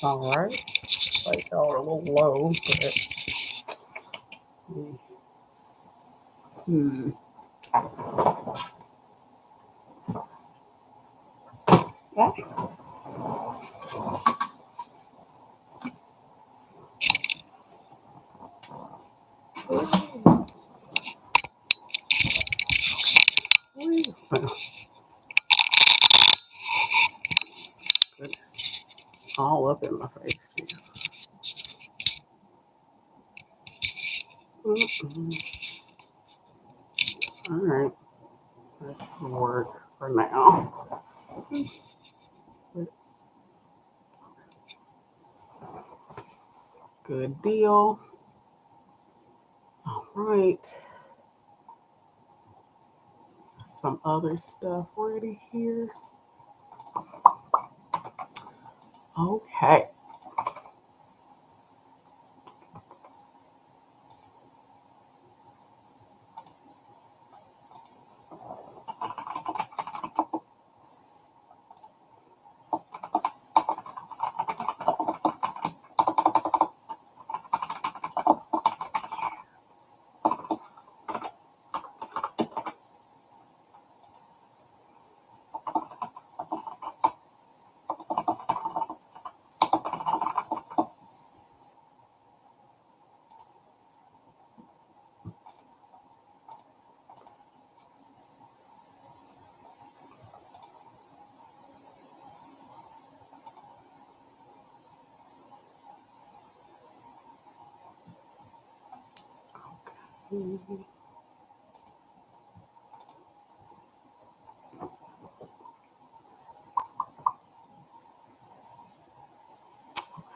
All right. Like y'all are a little low, but hmm. Yeah. Well, goodness. All up in my face. Mm-mm. All right. That will work for now. Good deal. All right. Some other stuff ready here. Okay.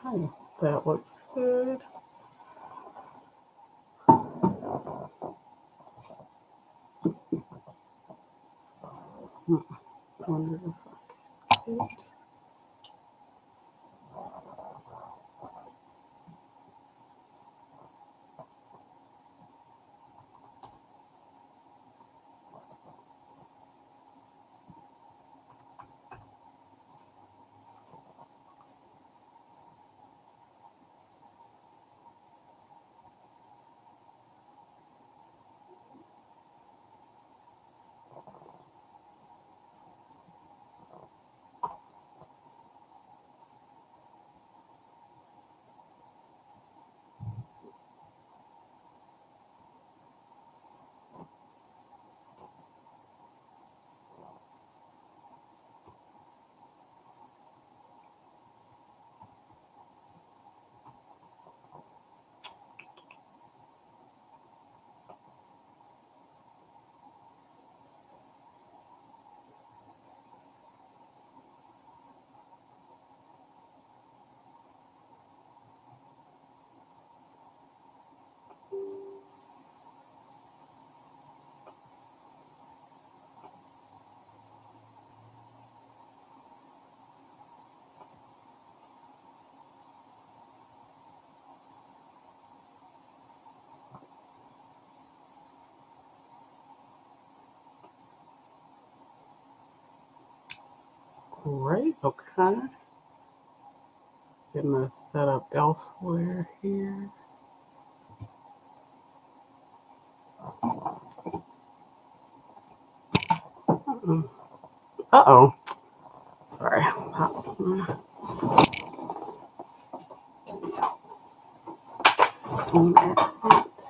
Okay. That looks good. Wonder if I can get. Great. Okay. Getting this set up elsewhere here. Uh oh. Sorry. On accident.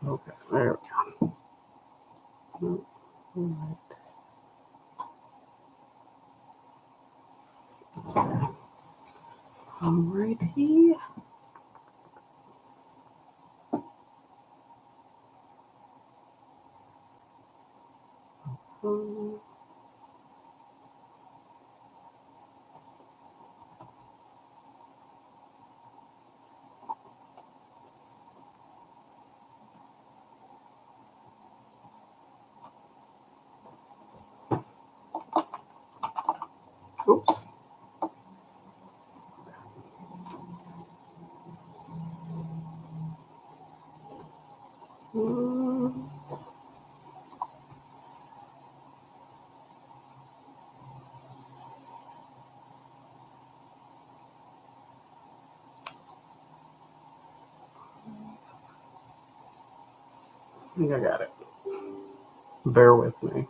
Okay. There we go. All right. Alrighty. Um, Oops. Mm, I think I got it. Bear with me.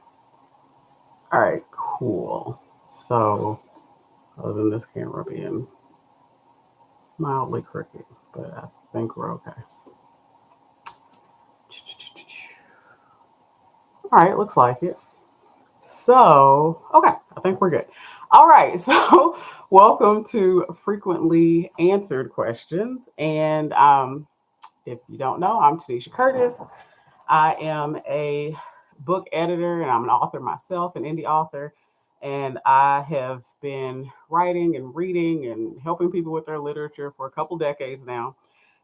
All right, cool. So, other than this camera being mildly crooked, but I think we're okay. All right, looks like it. So, okay, I think we're good. All right, so welcome to Frequently Answered Questions. And if you don't know, I'm Tanisha Curtis. I am a book editor and I'm an author myself, an indie author. And I have been writing and reading and helping people with their literature for a couple decades now.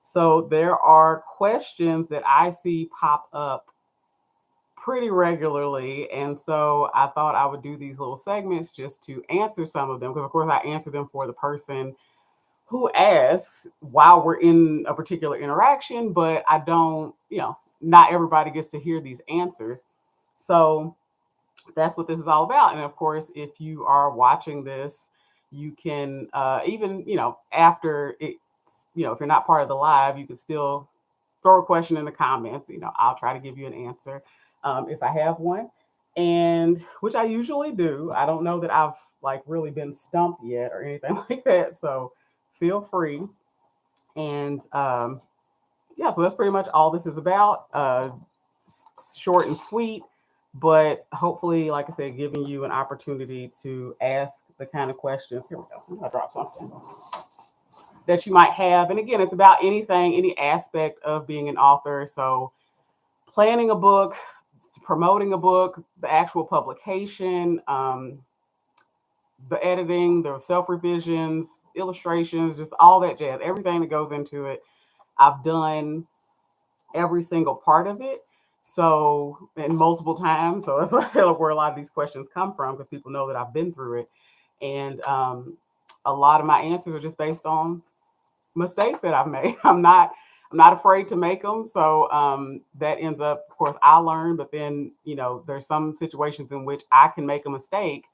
So there are questions that I see pop up pretty regularly. And so I thought I would do these little segments just to answer some of them. Because, of course, I answer them for the person who asks while we're in a particular interaction, but I don't, not everybody gets to hear these answers. So that's what this is all about. And of course, if you are watching this, you can even, after it, if you're not part of the live, you can still throw a question in the comments. I'll try to give you an answer if I have one, and which I usually do. I don't know that I've like really been stumped yet or anything like that. So feel free. And yeah, so that's pretty much all this is about. Short and sweet, but hopefully, like I said, giving you an opportunity to ask the kind of questions. Here we go. I'm gonna drop something that you might have. And again, it's about anything, any aspect of being an author. So planning a book, promoting a book, the actual publication, the editing, the self revisions, illustrations, just all that jazz, everything that goes into it. I've done every single part of it. So, and multiple times. So that's why I said where a lot of these questions come from because people know that I've been through it. And a lot of my answers are just based on mistakes that I've made. I'm not afraid to make them. So that ends up, of course, I learn. But then there's some situations in which I can make a mistake,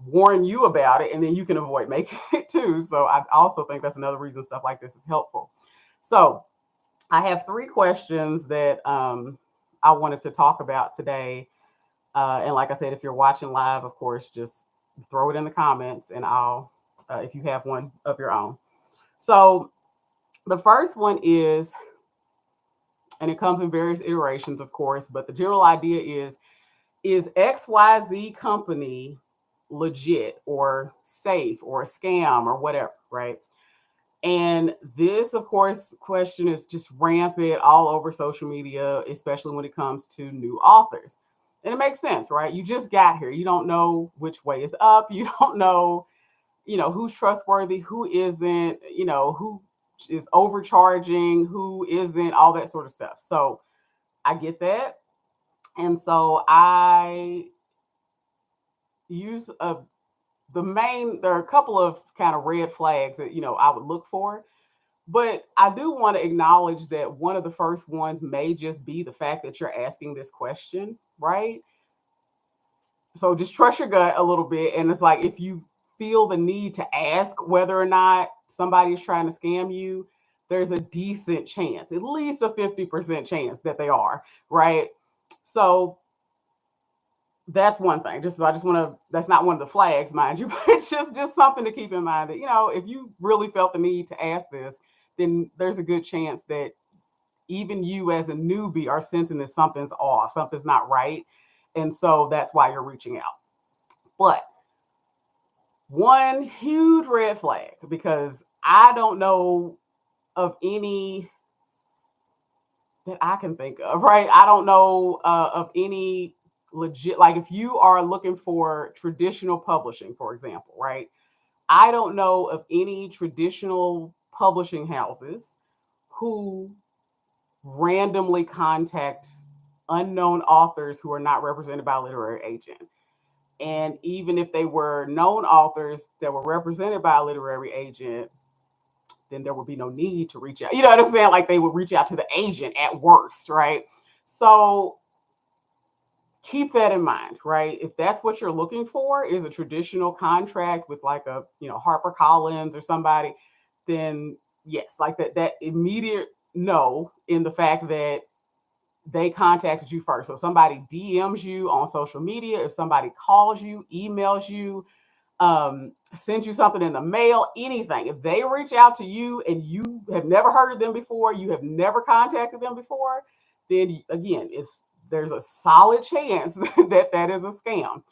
warn you about it, and then you can avoid making it too. So I also think that's another reason stuff like this is helpful. So I have three questions that I wanted to talk about today. And like I said, if you're watching live, of course, just throw it in the comments, and I'll if you have one of your own. So the first one is, and it comes in various iterations, of course, but the general idea is XYZ company legit or safe or a scam or whatever, right? And this, of course, question is just rampant all over social media, especially when it comes to new authors. And it makes sense, right? You just got here. You don't know which way is up. You don't know, who's trustworthy, who isn't, who is overcharging, who isn't, all that sort of stuff. So I get that. And so I use there are a couple of kind of red flags that, I would look for. But I do want to acknowledge that one of the first ones may just be the fact that you're asking this question, right? So just trust your gut a little bit. And it's like if you feel the need to ask whether or not somebody is trying to scam you, there's a decent chance, at least a 50% chance that they are, right? So that's one thing. I just want to, that's not one of the flags, mind you, but it's just something to keep in mind that, if you really felt the need to ask this, then there's a good chance that even you as a newbie are sensing that something's off, something's not right. And so that's why you're reaching out. But one huge red flag, because I don't know of any that I can think of, right? I don't know of any legit, like if you are looking for traditional publishing, for example, right? I don't know of any traditional publishing houses who randomly contact unknown authors who are not represented by a literary agent. And even if they were known authors that were represented by a literary agent, then there would be no need to reach out. You know what I'm saying? Like they would reach out to the agent at worst, right? So keep that in mind, right? If that's what you're looking for is a traditional contract with like a, Harper Collins or somebody, then yes, like that immediate no in the fact that they contacted you first. So if somebody DMs you on social media, if somebody calls you, emails you, sends you something in the mail, anything, if they reach out to you and you have never heard of them before, you have never contacted them before, then again, there's a solid chance that that is a scam,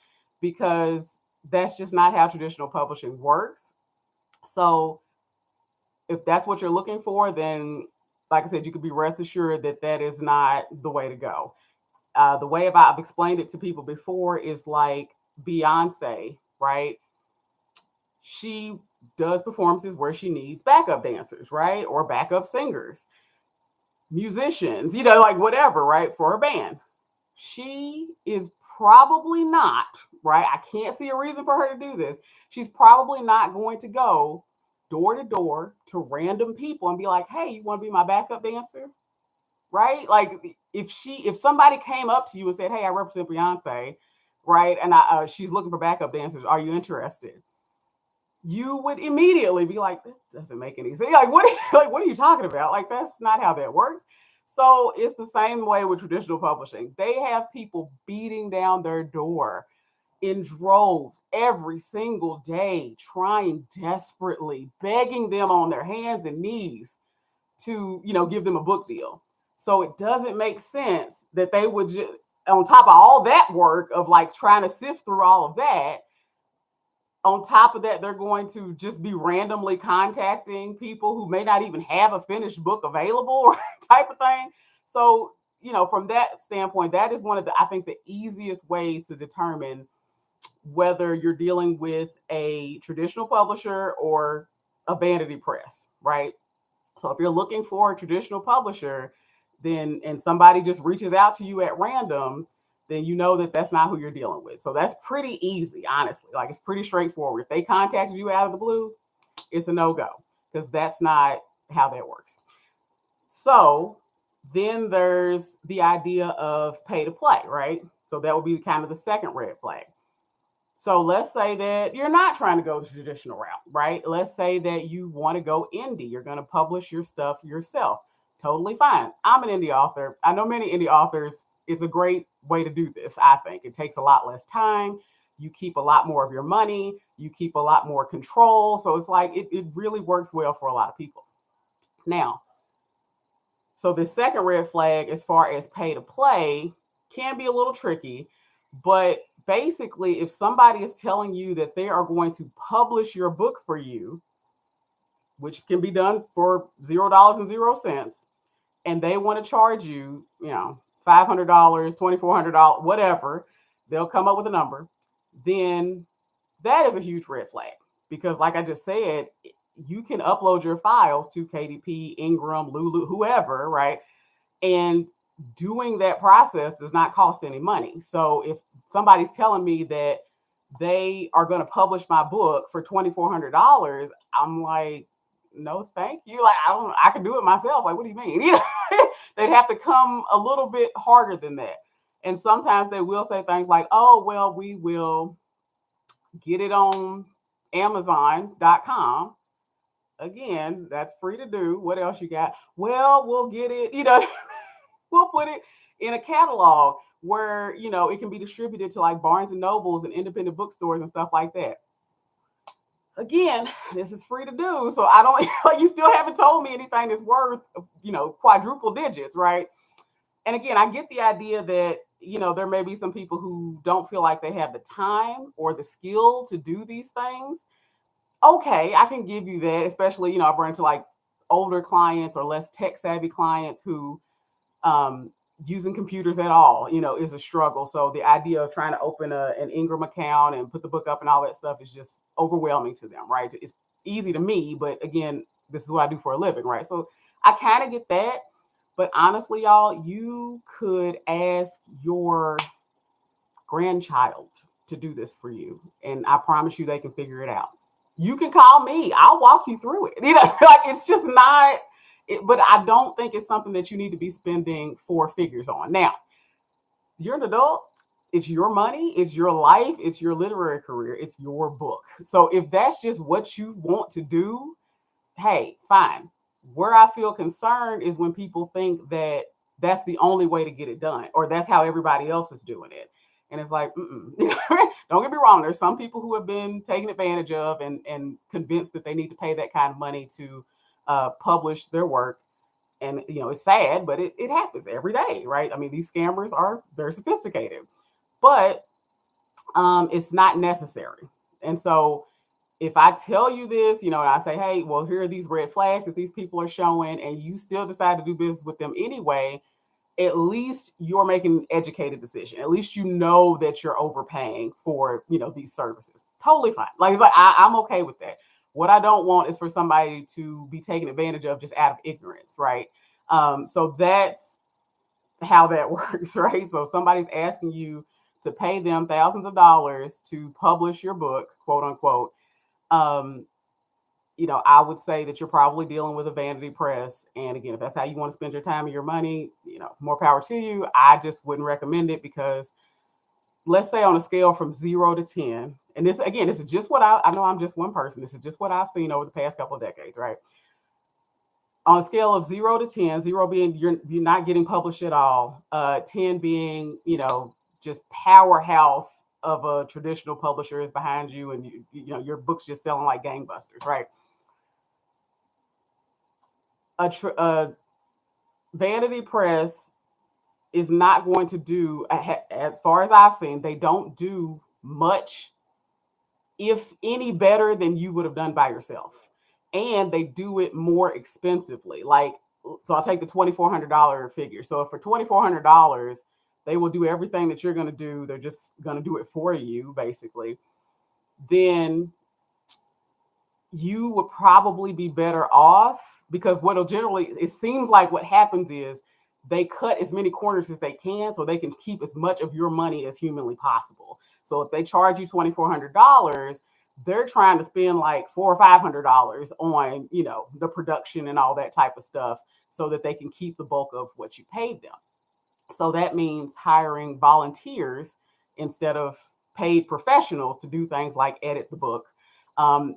because that's just not how traditional publishing works. So if that's what you're looking for, then like I said, you could be rest assured that that is not the way to go. The way I've explained it to people before is like Beyonce, right? She does performances where she needs backup dancers, right? Or backup singers, musicians, like whatever, right? For a band. She is probably not, right? I can't see a reason for her to do this. She's probably not going to go door to door to random people and be like, "Hey, you want to be my backup dancer?" Right? Like if somebody came up to you and said, "Hey, I represent Beyonce," right? And she's looking for backup dancers. Are you interested? You would immediately be like, "That doesn't make any sense. Like, what are you talking about? Like, that's not how that works." So it's the same way with traditional publishing. They have people beating down their door in droves every single day, trying desperately, begging them on their hands and knees to, give them a book deal. So it doesn't make sense that they would just, on top of all that work of like trying to sift through all of that, on top of that, they're going to just be randomly contacting people who may not even have a finished book available, type of thing. So, from that standpoint, that is one of I think, the easiest ways to determine whether you're dealing with a traditional publisher or a vanity press, right? So if you're looking for a traditional publisher, then and somebody just reaches out to you at random, then you know that that's not who you're dealing with. So that's pretty easy, honestly. Like it's pretty straightforward. If they contacted you out of the blue, it's a no-go because that's not how that works. So then there's the idea of pay to play, right? So that would be kind of the second red flag. So let's say that you're not trying to go the traditional route, right? Let's say that you want to go indie. You're going to publish your stuff yourself. Totally fine. I'm an indie author. I know many indie authors. It's a great way to do this, I think. It takes a lot less time. You keep a lot more of your money. You keep a lot more control. So it's like it really works well for a lot of people. Now, so the second red flag, as far as pay to play, can be a little tricky, but basically, if somebody is telling you that they are going to publish your book for you, which can be done for $0 and they want to charge you, $500, $2,400, whatever, they'll come up with a number, then that is a huge red flag because, like I just said, you can upload your files to KDP, Ingram, Lulu, whoever, right? And doing that process does not cost any money. So if somebody's telling me that they are going to publish my book for $2,400, I'm like, no, thank you. Like, I can do it myself. Like, what do you mean? They'd have to come a little bit harder than that. And sometimes they will say things like, oh, well, we will get it on Amazon.com. Again, that's free to do. What else you got? Well, we'll get it, we'll put it in a catalog where, it can be distributed to like Barnes and Nobles and independent bookstores and stuff like that. Again, this is free to do. So I don't, like, you still haven't told me anything that's worth, quadruple digits, right? And again, I get the idea that, there may be some people who don't feel like they have the time or the skill to do these things. Okay, I can give you that, especially, I've run into like older clients or less tech savvy clients who, using computers at all, is a struggle. So the idea of trying to open an Ingram account and put the book up and all that stuff is just overwhelming to them, right? It's easy to me, but again, this is what I do for a living, right? So I kind of get that. But honestly, y'all, you could ask your grandchild to do this for you. And I promise you they can figure it out. You can call me. I'll walk you through it. Like it's just not. But I don't think it's something that you need to be spending four figures on. Now, you're an adult. It's your money. It's your life. It's your literary career. It's your book. So if that's just what you want to do, hey, fine. Where I feel concerned is when people think that that's the only way to get it done, or that's how everybody else is doing it. And it's like, don't get me wrong. There's some people who have been taken advantage of and convinced that they need to pay that kind of money to publish their work. And it's sad, but it happens every day, right? I mean, these scammers are very sophisticated, but it's not necessary. And so if I tell you this, and I say, hey, well, here are these red flags that these people are showing, and you still decide to do business with them anyway, at least you're making an educated decision. At least you know that you're overpaying for, these services. Totally fine. Like, it's like I'm okay with that. What I don't want is for somebody to be taken advantage of just out of ignorance, right? So that's how that works, right? So if somebody's asking you to pay them thousands of dollars to publish your book, quote unquote, um, I would say that you're probably dealing with a vanity press. And again, if that's how you want to spend your time and your money, more power to you. I just wouldn't recommend it because let's say on a scale from 0 to 10, and this is just what I know I'm just one person. This is just what I've seen over the past couple of decades, right? On a scale of 0 to 10, 0 being you're not getting published at all, 10 being, just powerhouse of a traditional publisher is behind you and your book's just selling like gangbusters, right? A vanity press is not going to do, as far as I've seen, they don't do much, if any, better than you would have done by yourself. And they do it more expensively. Like, so I'll take the $2,400 figure. So if for $2,400, they will do everything that you're going to do, they're just going to do it for you, basically, then you would probably be better off, because what'll generally, it seems like what happens is they cut as many corners as they can so they can keep as much of your money as humanly possible. So if they charge you $2,400, they're trying to spend like $400 or $500 on, the production and all that type of stuff so that they can keep the bulk of what you paid them. So that means hiring volunteers instead of paid professionals to do things like edit the book,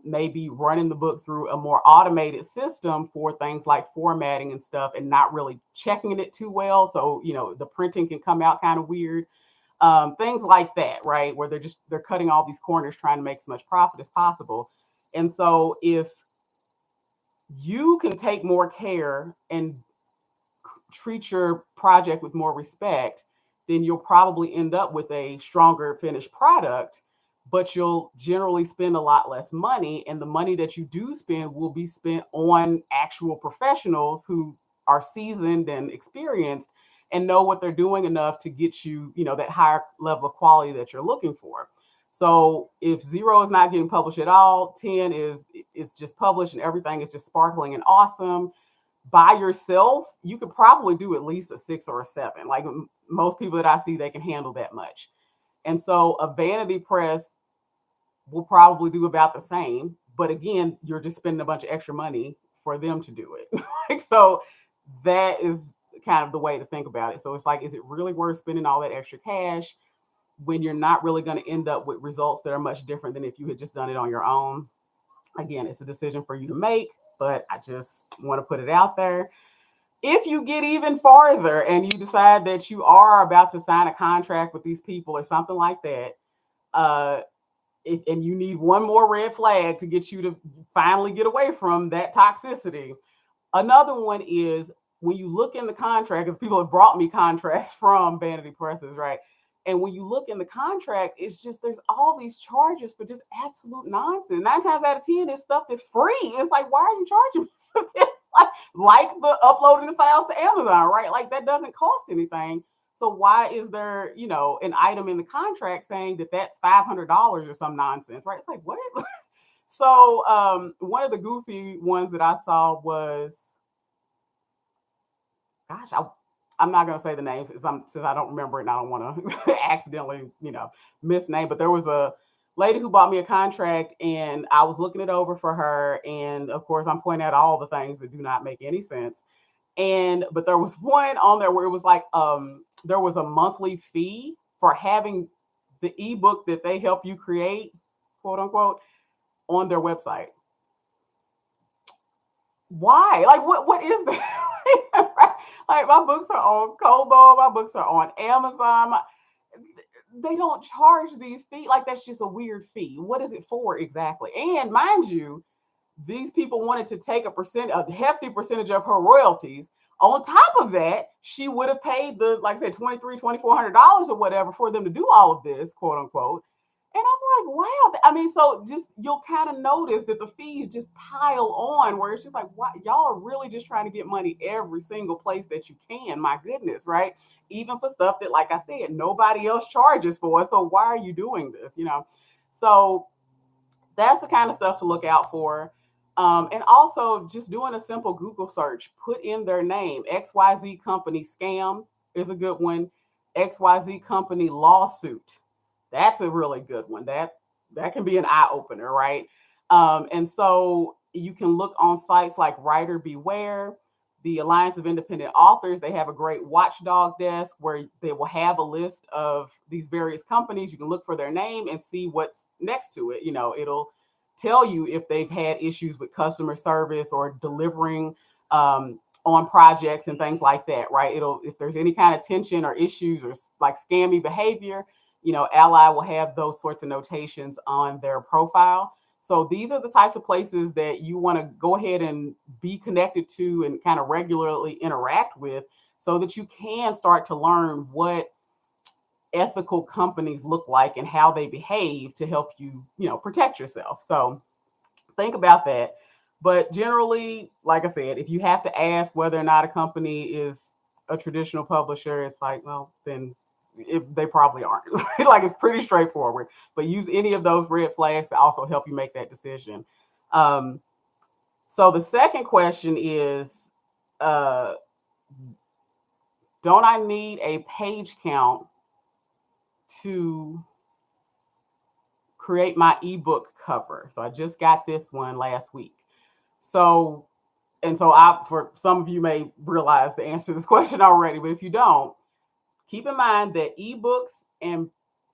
maybe running the book through a more automated system for things like formatting and stuff, and not really checking it too well. So, the printing can come out kind of weird. Things like that, right? Where they're cutting all these corners trying to make as much profit as possible. And so if you can take more care and treat your project with more respect, then you'll probably end up with a stronger finished product, but you'll generally spend a lot less money. And the money that you do spend will be spent on actual professionals who are seasoned and experienced and know what they're doing enough to get you, that higher level of quality that you're looking for. So if 0 is not getting published at all, 10 is just published and everything is just sparkling and awesome, by yourself, you could probably do at least a 6 or a 7. Like most people that I see, they can handle that much. And so a vanity press will probably do about the same. But again, you're just spending a bunch of extra money for them to do it. So that is kind of the way to think about it. So it's like, is it really worth spending all that extra cash when you're not really going to end up with results that are much different than if you had just done it on your own? Again, it's a decision for you to make, but I just want to put it out there. If you get even farther and you decide that you are about to sign a contract with these people or something like that, uh, and you need one more red flag to get you to finally get away from that toxicity. Another one is when you look in the contract, because people have brought me contracts from vanity presses, right? And when you look in the contract, it's just there's all these charges for just absolute nonsense. 9 times out of 10, this stuff is free. It's like, why are you charging me for this? Like the uploading the files to Amazon, right? Like that doesn't cost anything. So why is there, an item in the contract saying that that's $500 or some nonsense, right? It's like, what? So one of the goofy ones that I saw was, gosh, I'm not going to say the names since I don't remember it and I don't want to accidentally, misname. But there was lady who bought me a contract, and I was looking it over for her. And of course, I'm pointing out all the things that do not make any sense. And but there was one on there where it was like there was a monthly fee for having the ebook that they help you create, quote unquote, on their website. Why? Like what is that? Like my books are on Kobo, my books are on Amazon. They don't charge these fees. Like that's just a weird fee. What is it for exactly? And mind you, these people wanted to take a hefty percentage of her royalties. On top of that, she would have paid the, like I said, $2,300, $2,400 or whatever for them to do all of this, quote unquote. And I'm like, wow. I mean, so just you'll kind of notice that the fees just pile on where it's just like, what, y'all are really just trying to get money every single place that you can. My goodness, right? Even for stuff that, like I said, nobody else charges for. So why are you doing this? So that's the kind of stuff to look out for. And also just doing a simple Google search, put in their name. XYZ company scam is a good one. XYZ company lawsuit. That's a really good one. That can be an eye opener, right? And so you can look on sites like Writer Beware, the Alliance of Independent Authors. They have a great watchdog desk where they will have a list of these various companies. You can look for their name and see what's next to it. It'll tell you if they've had issues with customer service or delivering on projects and things like that, right? If there's any kind of tension or issues or like scammy behavior, Ally will have those sorts of notations on their profile. So these are the types of places that you want to go ahead and be connected to and kind of regularly interact with so that you can start to learn what ethical companies look like and how they behave to help you, protect yourself. So think about that. But generally, like I said, if you have to ask whether or not a company is a traditional publisher, it's like, well, then they probably aren't. Like it's pretty straightforward. But use any of those red flags to also help you make that decision. So the second question is, uh, don't I need a page count to create my ebook cover? So I just got this one last week. So for some of you may realize the answer to this question already, but if you don't, keep in mind that ebooks and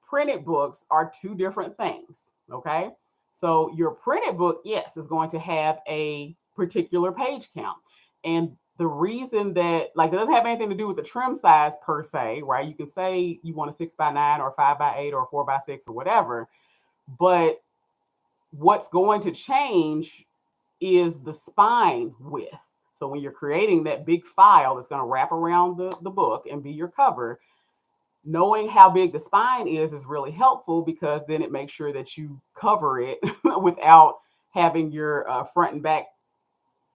printed books are two different things. Okay. So your printed book, yes, is going to have a particular page count. And the reason that, like, it doesn't have anything to do with the trim size per se, right? You can say you want a 6x9 or 5x8 or 4x6 or whatever, but what's going to change is the spine width. So when you're creating that big file that's going to wrap around the book and be your cover, knowing how big the spine is really helpful because then it makes sure that you cover it without having your front and back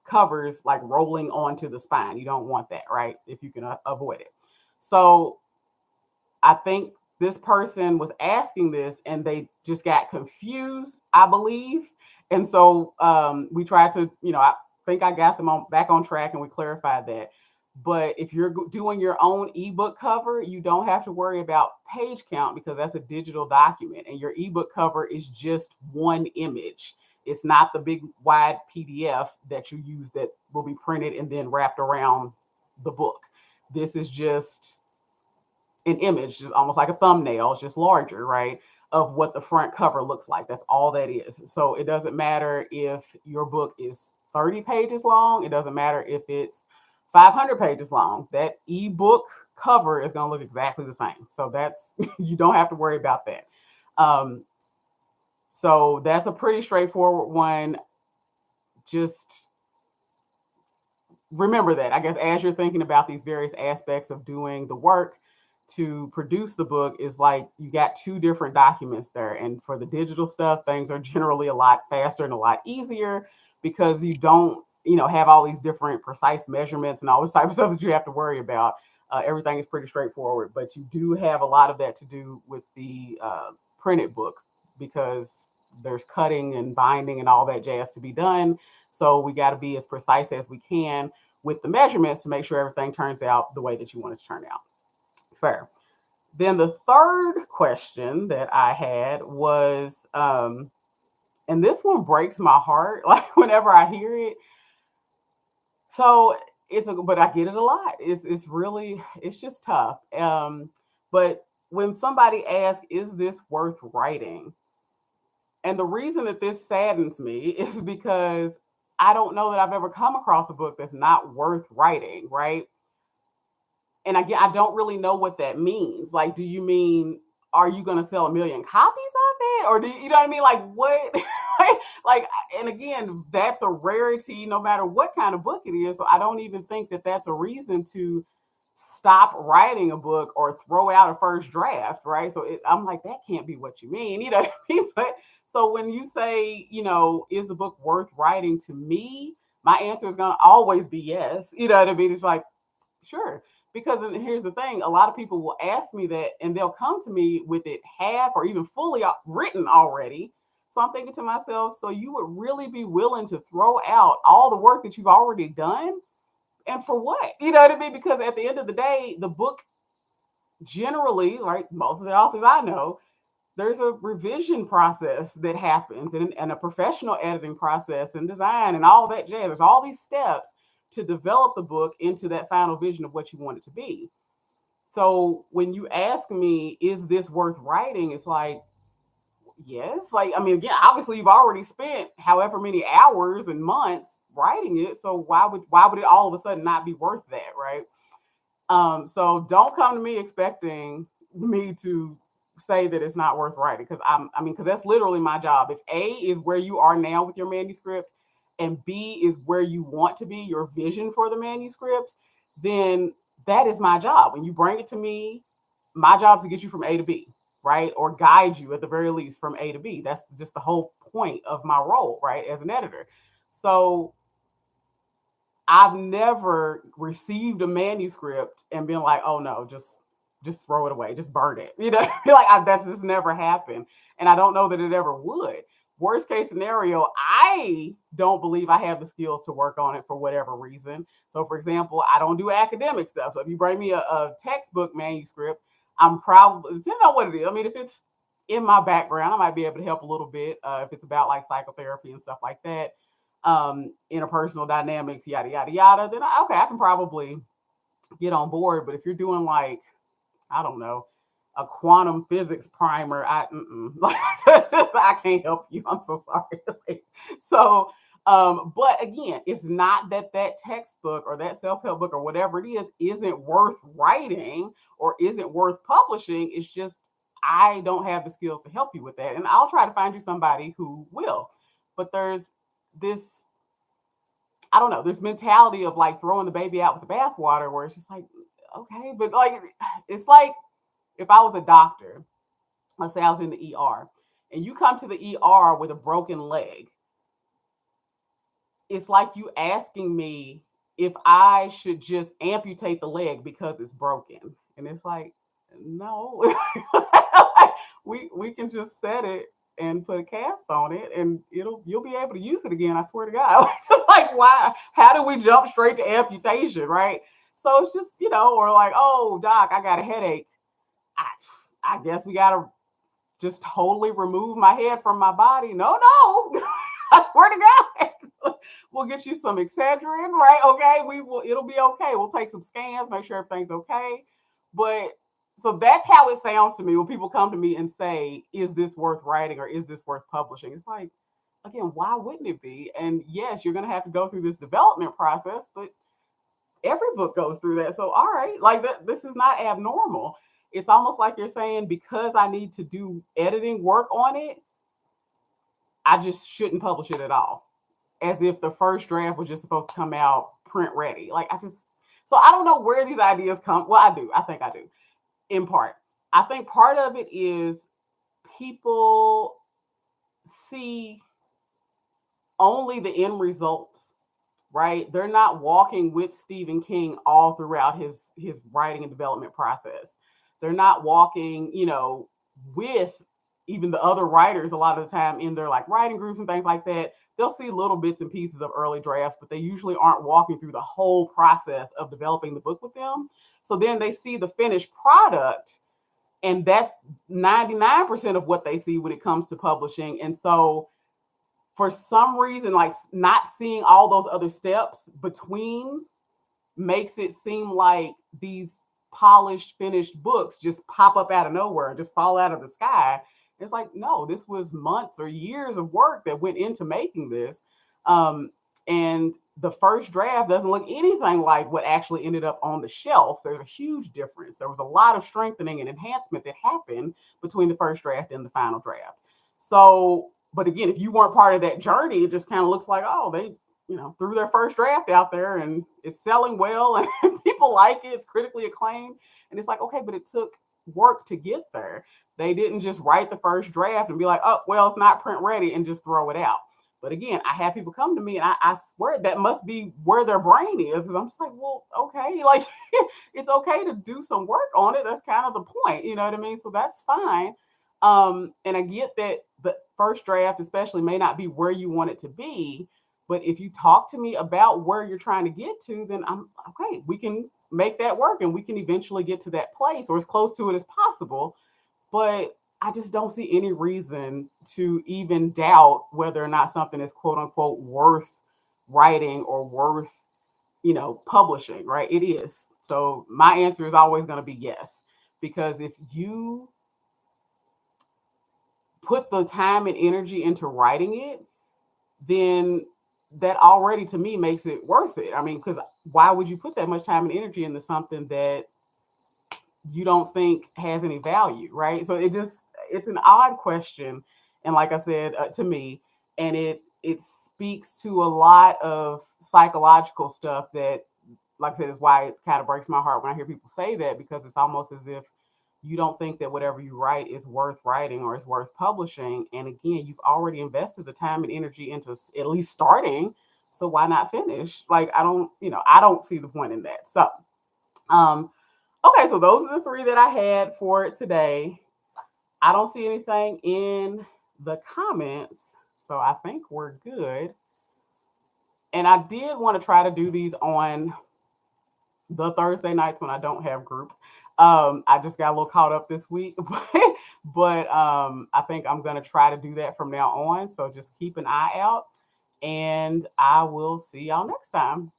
covers like rolling onto the spine. You don't want that, right? If you can avoid it. So I think this person was asking this and they just got confused, I believe. And so we tried to, I think I got them back on track and we clarified that. But if you're doing your own ebook cover, you don't have to worry about page count because that's a digital document and your ebook cover is just one image. It's not the big wide PDF that you use that will be printed and then wrapped around the book. This is just an image, just almost like a thumbnail, it's just larger, right? Of what the front cover looks like. That's all that is. So it doesn't matter if your book is 30 pages long. It doesn't matter if it's 500 pages long. That ebook cover is going to look exactly the same. So that's, you don't have to worry about that. So that's a pretty straightforward one. Just remember that, I guess, as you're thinking about these various aspects of doing the work to produce the book, is like you got two different documents there. And for the digital stuff, things are generally a lot faster and a lot easier because you don't, have all these different precise measurements and all this type of stuff that you have to worry about. Everything is pretty straightforward, but you do have a lot of that to do with the printed book because there's cutting and binding and all that jazz to be done. So we got to be as precise as we can with the measurements to make sure everything turns out the way that you want it to turn out. Fair. Then the third question that I had was, and this one breaks my heart, like whenever I hear it. So but I get it a lot. It's really it's just tough. But when somebody asks, "Is this worth writing?" And the reason that this saddens me is because I don't know that I've ever come across a book that's not worth writing, right? And again, I don't really know what that means. Like, do you mean are you going to sell a million copies of it, or do you know what I mean? Like, what? like, and again, that's a rarity, no matter what kind of book it is. So I don't even think that that's a reason to stop writing a book or throw out a first draft, right? So I'm like, that can't be what you mean, you know what I mean? But so when you say, is the book worth writing to me? My answer is going to always be yes. You know what I mean? It's like, sure. Because here's the thing, a lot of people will ask me that and they'll come to me with it half or even fully written already. So I'm thinking to myself, so you would really be willing to throw out all the work that you've already done? And for what? You know what I mean? Because at the end of the day, the book generally, like most of the authors I know, there's a revision process that happens and a professional editing process and design and all that jazz. There's all these steps to develop the book into that final vision of what you want it to be. So when you ask me, is this worth writing? It's like, yes. Like, I mean, again, obviously you've already spent however many hours and months writing it. So why would it all of a sudden not be worth that, right? So don't come to me expecting me to say that it's not worth writing because because that's literally my job. If A is where you are now with your manuscript and B is where you want to be, your vision for the manuscript, then that is my job. When you bring it to me, my job is to get you from A to B, right? Or guide you at the very least from A to B. That's just the whole point of my role, right? As an editor. So I've never received a manuscript and been like, oh no, just throw it away, just burn it. That's just never happened. And I don't know that it ever would. Worst case scenario, I don't believe I have the skills to work on it for whatever reason. So, for example, I don't do academic stuff. So, if you bring me a textbook manuscript, I'm probably, depending on what it is, I mean, if it's in my background, I might be able to help a little bit if it's about like psychotherapy and stuff like that, interpersonal dynamics, yada yada yada, then okay, I can probably get on board. But if you're doing like, I don't know, a quantum physics primer, like, it's just I can't help you. I'm so sorry. So, but again, it's not that that textbook or that self help book or whatever it is isn't worth writing or isn't worth publishing. It's just I don't have the skills to help you with that, and I'll try to find you somebody who will. But there's this, I don't know, this mentality of like throwing the baby out with the bathwater where it's just like, okay, but like, it's like if I was a doctor, let's say I was in the ER, and you come to the ER with a broken leg, it's like you asking me if I should just amputate the leg because it's broken. And it's like, no, we can just set it and put a cast on it and you'll be able to use it again. I swear to God. Just like, why? How do we jump straight to amputation, right? So it's just, or like, oh doc, I got a headache. I, I guess we gotta just totally remove my head from my body. No, no. I swear to God. We'll get you some Excedrin, right? Okay. It'll be okay. We'll take some scans, make sure everything's okay. But so that's how it sounds to me when people come to me and say, is this worth writing or is this worth publishing? It's like, again, why wouldn't it be? And yes, you're gonna have to go through this development process, but every book goes through that. So all right, like this is not abnormal. It's almost like you're saying because I need to do editing work on it, I just shouldn't publish it at all. As if the first draft was just supposed to come out print ready. So I don't know where these ideas come. Well, I do. I think I do in part. I think part of it is people see only the end results, right? They're not walking with Stephen King all throughout his writing and development process. They're not walking, with even the other writers a lot of the time in their like writing groups and things like that. They'll see little bits and pieces of early drafts, but they usually aren't walking through the whole process of developing the book with them. So then they see the finished product And that's 99% of what they see when it comes to publishing. And so for some reason, like not seeing all those other steps between makes it seem like these polished, finished books just pop up out of nowhere, just fall out of the sky. It's like, no, this was months or years of work that went into making this. Um, and the first draft doesn't look anything like what actually ended up on the shelf. There's a huge difference. There was a lot of strengthening and enhancement that happened between the first draft and the final draft. So, but again, if you weren't part of that journey, it just kind of looks like, oh, they threw their first draft out there and it's selling well and people like it. It's critically acclaimed. And it's like, okay, but it took work to get there. They didn't just write the first draft and be like, oh, well, it's not print ready and just throw it out. But again, I have people come to me and I swear that must be where their brain is. Because I'm just like, well, okay, like it's okay to do some work on it. That's kind of the point. You know what I mean? So that's fine. And I get that the first draft, especially, may not be where you want it to be. But if you talk to me about where you're trying to get to, then I'm okay. We can make that work and we can eventually get to that place or as close to it as possible. But I just don't see any reason to even doubt whether or not something is quote unquote worth writing or worth, publishing, right? It is. So my answer is always going to be yes. Because if you put the time and energy into writing it, then that already to me makes it worth it. I mean, because why would you put that much time and energy into something that you don't think has any value, right? So it's an odd question, and like I said, to me, and it speaks to a lot of psychological stuff that, like I said, is why it kind of breaks my heart when I hear people say that, because it's almost as if you don't think that whatever you write is worth writing or is worth publishing. And again, you've already invested the time and energy into at least starting. So why not finish? Like, I don't see the point in that. So, um, okay, so those are the three that I had for today. I don't see anything in the comments. So I think we're good. And I did want to try to do these on the Thursday nights when I don't have group. I just got a little caught up this week, but I think I'm going to try to do that from now on. So just keep an eye out, and I will see y'all next time.